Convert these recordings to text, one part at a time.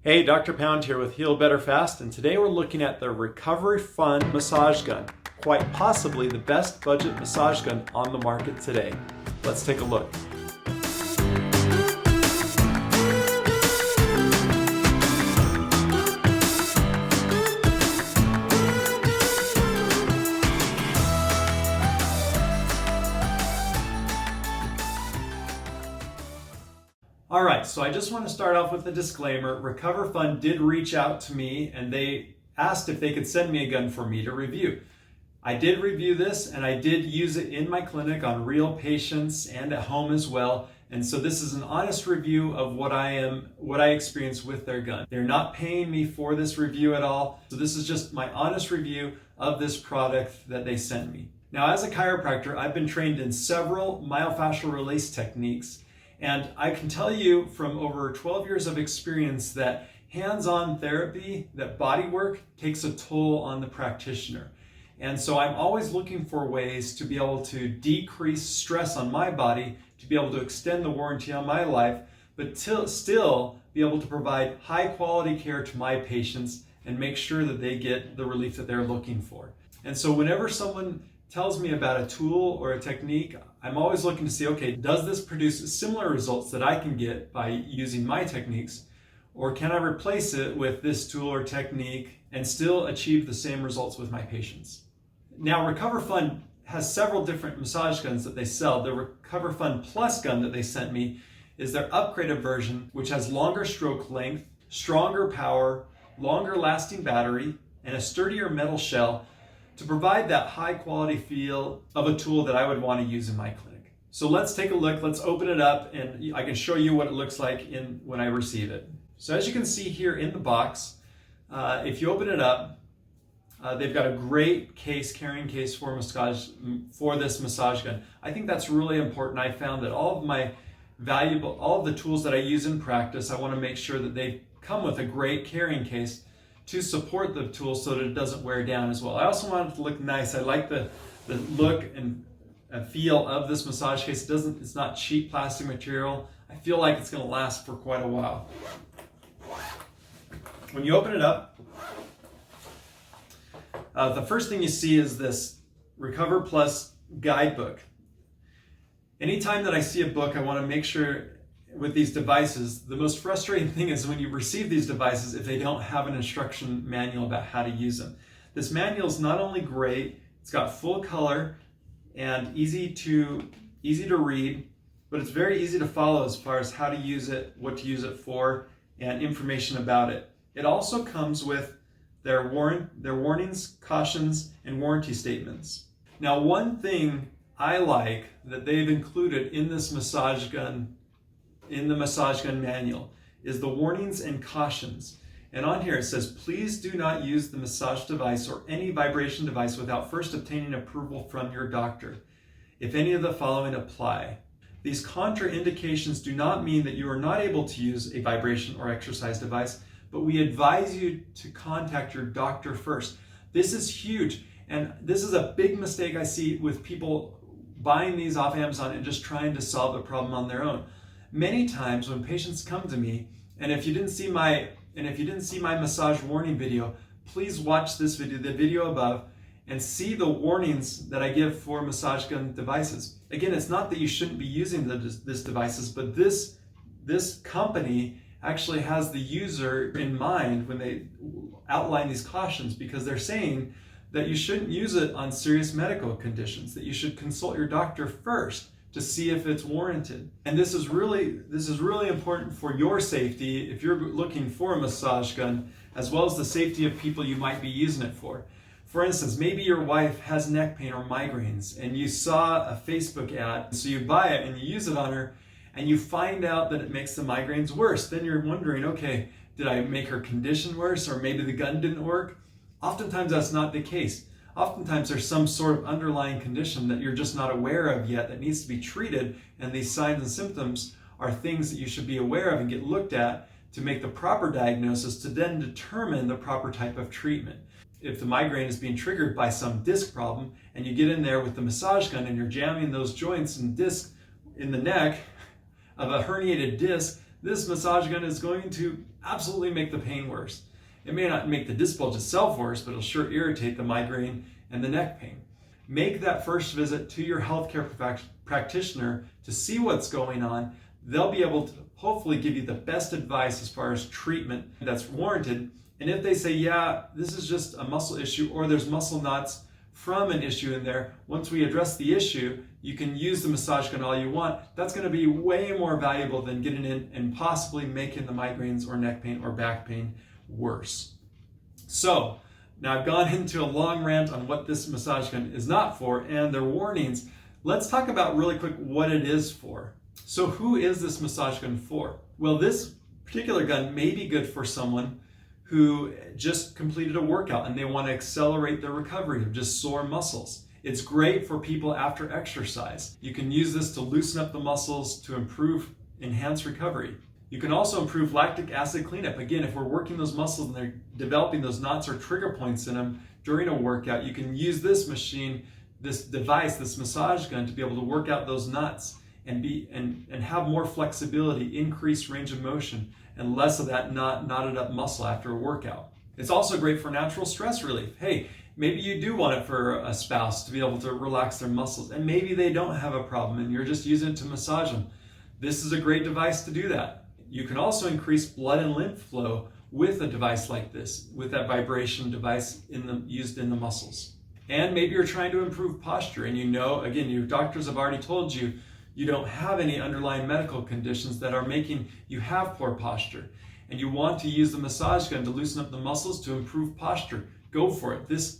Hey, Dr. Pound here with Heal Better Fast, and today we're looking at the RecoverFun massage gun, quite possibly the best budget massage gun on the market today. Let's take a look. All right, so I just want to start off with a disclaimer. RecoverFun did reach out to me and they asked if they could send me a gun for me to review. I did review this and I did use it in my clinic on real patients and at home as well. And so this is an honest review of what I experienced with their gun. They're not paying me for this review at all. So this is just my honest review of this product that they sent me. Now, as a chiropractor, I've been trained in several myofascial release techniques. And I can tell you from over 12 years of experience that hands-on therapy, that body work, takes a toll on the practitioner. And so I'm always looking for ways to be able to decrease stress on my body, to be able to extend the warranty on my life, but still be able to provide high quality care to my patients and make sure that they get the relief that they're looking for. And so whenever someone tells me about a tool or a technique, I'm always looking to see, okay, does this produce similar results that I can get by using my techniques? Or can I replace it with this tool or technique and still achieve the same results with my patients? Now, RecoverFun has several different massage guns that they sell. The RecoverFun Plus gun that they sent me is their upgraded version, which has longer stroke length, stronger power, longer lasting battery, and a sturdier metal shell to provide that high quality feel of a tool that I would want to use in my clinic. So let's take a look, let's open it up and I can show you what it looks like when I receive it. So as you can see here in the box, if you open it up, they've got a great carrying case for this massage gun. I think that's really important. I found that all of the tools that I use in practice, I want to make sure that they come with a great carrying case to support the tool so that it doesn't wear down as well. I also want it to look nice. I like the look and feel of this massage case. It's not cheap plastic material. I feel like it's going to last for quite a while. When you open it up, the first thing you see is this Recover Plus Guidebook. Anytime that I see a book, I want to make sure with these devices, the most frustrating thing is when you receive these devices if they don't have an instruction manual about how to use them. This manual is not only great, it's got full color and easy to read, but it's very easy to follow as far as how to use it, what to use it for, and information about it. It also comes with their warnings, cautions, and warranty statements. Now, one thing I like that they've included in this massage gun, in the massage gun manual, is the warnings and cautions. And on here it says, please do not use the massage device or any vibration device without first obtaining approval from your doctor, if any of the following apply. These contraindications do not mean that you are not able to use a vibration or exercise device, but we advise you to contact your doctor first. This is huge, and this is a big mistake I see with people buying these off Amazon and just trying to solve the problem on their own. Many times when patients come to me, and if you didn't see my massage warning video, please watch this video, the video above, and see the warnings that I give for massage gun devices. Again, it's not that you shouldn't be using this devices, but this company actually has the user in mind when they outline these cautions, because they're saying that you shouldn't use it on serious medical conditions, that you should consult your doctor first to see if it's warranted. And this is really important for your safety if you're looking for a massage gun, as well as the safety of people you might be using it for. For instance, maybe your wife has neck pain or migraines and you saw a Facebook ad, so you buy it and you use it on her and you find out that it makes the migraines worse. Then you're wondering, okay, did I make her condition worse, or maybe the gun didn't work? Oftentimes that's not the case. Oftentimes there's some sort of underlying condition that you're just not aware of yet that needs to be treated, and these signs and symptoms are things that you should be aware of and get looked at to make the proper diagnosis to then determine the proper type of treatment. If the migraine is being triggered by some disc problem and you get in there with the massage gun and you're jamming those joints and discs in the neck of a herniated disc, this massage gun is going to absolutely make the pain worse. It may not make the disc bulge itself worse, but it'll sure irritate the migraine and the neck pain. Make that first visit to your healthcare practitioner to see what's going on. They'll be able to hopefully give you the best advice as far as treatment that's warranted. And if they say, yeah, this is just a muscle issue, or there's muscle knots from an issue in there, once we address the issue, you can use the massage gun all you want. That's going to be way more valuable than getting in and possibly making the migraines or neck pain or back pain worse. So now I've gone into a long rant on what this massage gun is not for and their warnings. Let's talk about really quick what it is for. So who is this massage gun for? Well, this particular gun may be good for someone who just completed a workout and they want to accelerate their recovery of just sore muscles. It's great for people after exercise. You can use this to loosen up the muscles to enhance recovery. You can also improve lactic acid cleanup. Again, if we're working those muscles and they're developing those knots or trigger points in them during a workout, you can use this machine, this device, this massage gun to be able to work out those knots and have more flexibility, increased range of motion, and less of that knotted up muscle after a workout. It's also great for natural stress relief. Hey, maybe you do want it for a spouse to be able to relax their muscles, and maybe they don't have a problem and you're just using it to massage them. This is a great device to do that. You can also increase blood and lymph flow with a device like this, with that vibration device used in the muscles. And maybe you're trying to improve posture and you know, again, your doctors have already told you you don't have any underlying medical conditions that are making you have poor posture, and you want to use the massage gun to loosen up the muscles to improve posture. Go for it. This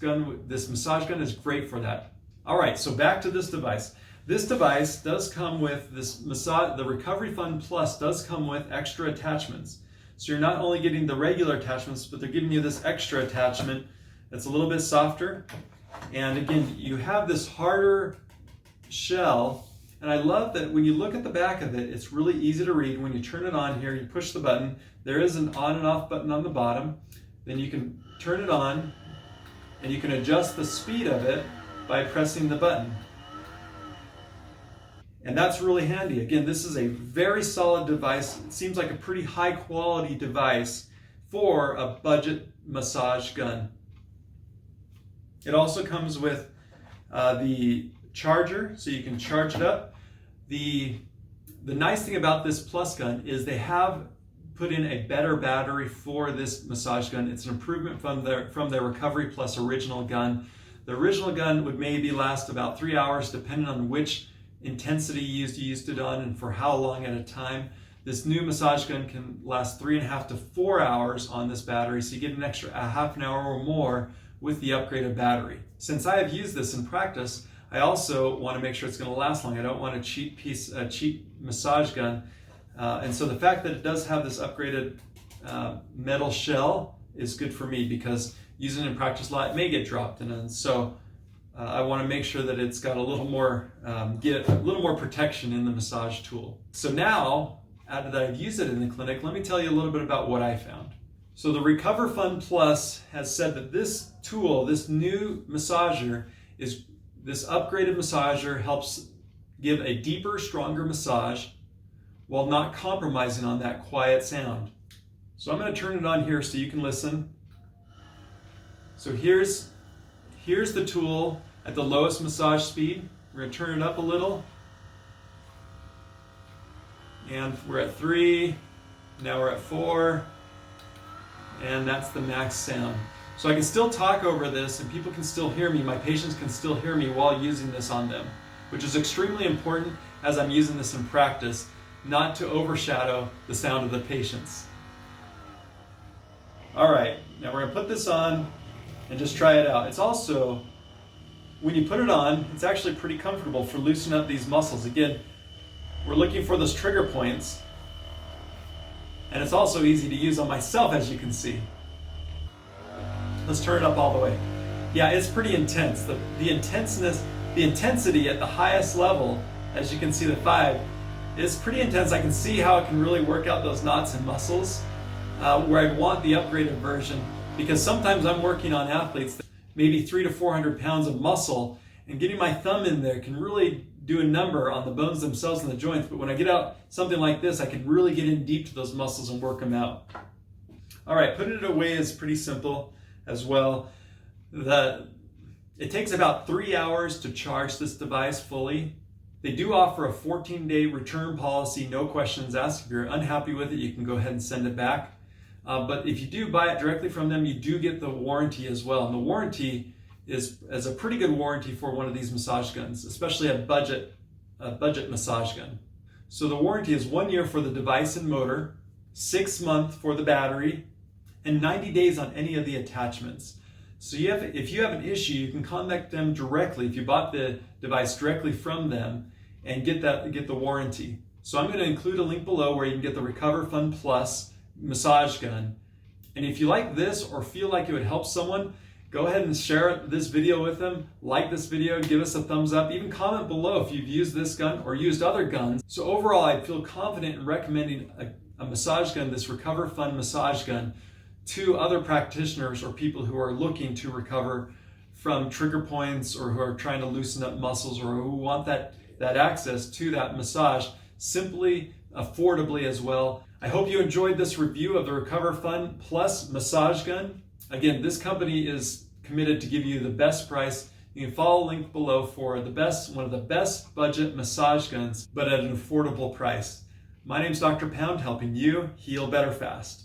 massage gun is great for that. All right, so back to this device. This device does come with the RecoverFun Plus does come with extra attachments. So you're not only getting the regular attachments, but they're giving you this extra attachment that's a little bit softer. And again, you have this harder shell. And I love that when you look at the back of it, it's really easy to read. When you turn it on here, you push the button. There is an on and off button on the bottom. Then you can turn it on and you can adjust the speed of it by pressing the button. And that's really handy. Again, this is a very solid device. It seems like a pretty high quality device for a budget massage gun. It also comes with the charger, so you can charge it up. The nice thing about this Plus gun is they have put in a better battery for this massage gun. It's an improvement from their Recovery Plus original gun. The original gun would maybe last about 3 hours depending on which intensity you used it on and for how long at a time. This new massage gun can last 3.5 to 4 hours on this battery, so you get an extra half an hour or more with the upgraded battery. Since I have used this in practice, I also want to make sure it's going to last long. I don't want a cheap massage gun. And so the fact that it does have this upgraded metal shell is good for me, because using it in practice a lot, it may get dropped. And so I want to make sure that it's got a little more, get a little more protection in the massage tool. So now, after that I've used it in the clinic, let me tell you a little bit about what I found. So the RecoverFun Plus has said that this tool, this new massager, this upgraded massager helps give a deeper, stronger massage while not compromising on that quiet sound. So I'm going to turn it on here so you can listen. So here's the tool at the lowest massage speed. We're going to turn it up a little. And we're at 3, now we're at 4, and that's the max sound. So I can still talk over this and people can still hear me, my patients can still hear me while using this on them, which is extremely important as I'm using this in practice, not to overshadow the sound of the patients. All right, now we're gonna put this on and just try it out. It's also, when you put it on, it's actually pretty comfortable for loosening up these muscles. Again, we're looking for those trigger points, and it's also easy to use on myself, as you can see. Let's turn it up all the way. Yeah, it's pretty intense. The intensity at the highest level, as you can see, the 5, is pretty intense. I can see how it can really work out those knots and muscles, where I want the upgraded version, because sometimes I'm working on athletes that maybe 300 to 400 pounds of muscle, and getting my thumb in there can really do a number on the bones themselves and the joints, but when I get out something like this, I can really get in deep to those muscles and work them out. All right, putting it away is pretty simple as well. It takes about 3 hours to charge this device fully. They do offer a 14-day return policy, no questions asked. If you're unhappy with it, you can go ahead and send it back. But if you do buy it directly from them, you do get the warranty as well. And the warranty is a pretty good warranty for one of these massage guns, especially a budget massage gun. So the warranty is 1 year for the device and motor, 6 months for the battery, and 90 days on any of the attachments. So if you have an issue, you can contact them directly if you bought the device directly from them and get the warranty. So I'm going to include a link below where you can get the RecoverFun Plus massage gun. And if you like this or feel like it would help someone, go ahead and share this video with them, like this video, give us a thumbs up, even comment below if you've used this gun or used other guns. So overall, I feel confident in recommending a massage gun, this RecoverFun massage gun, to other practitioners or people who are looking to recover from trigger points or who are trying to loosen up muscles or who want that access to that massage simply, affordably as well. I hope you enjoyed this review of the RecoverFun Plus massage gun. Again, this company is committed to give you the best price. You can follow the link below for one of the best budget massage guns, but at an affordable price. My name's Dr. Pound, helping you heal better fast.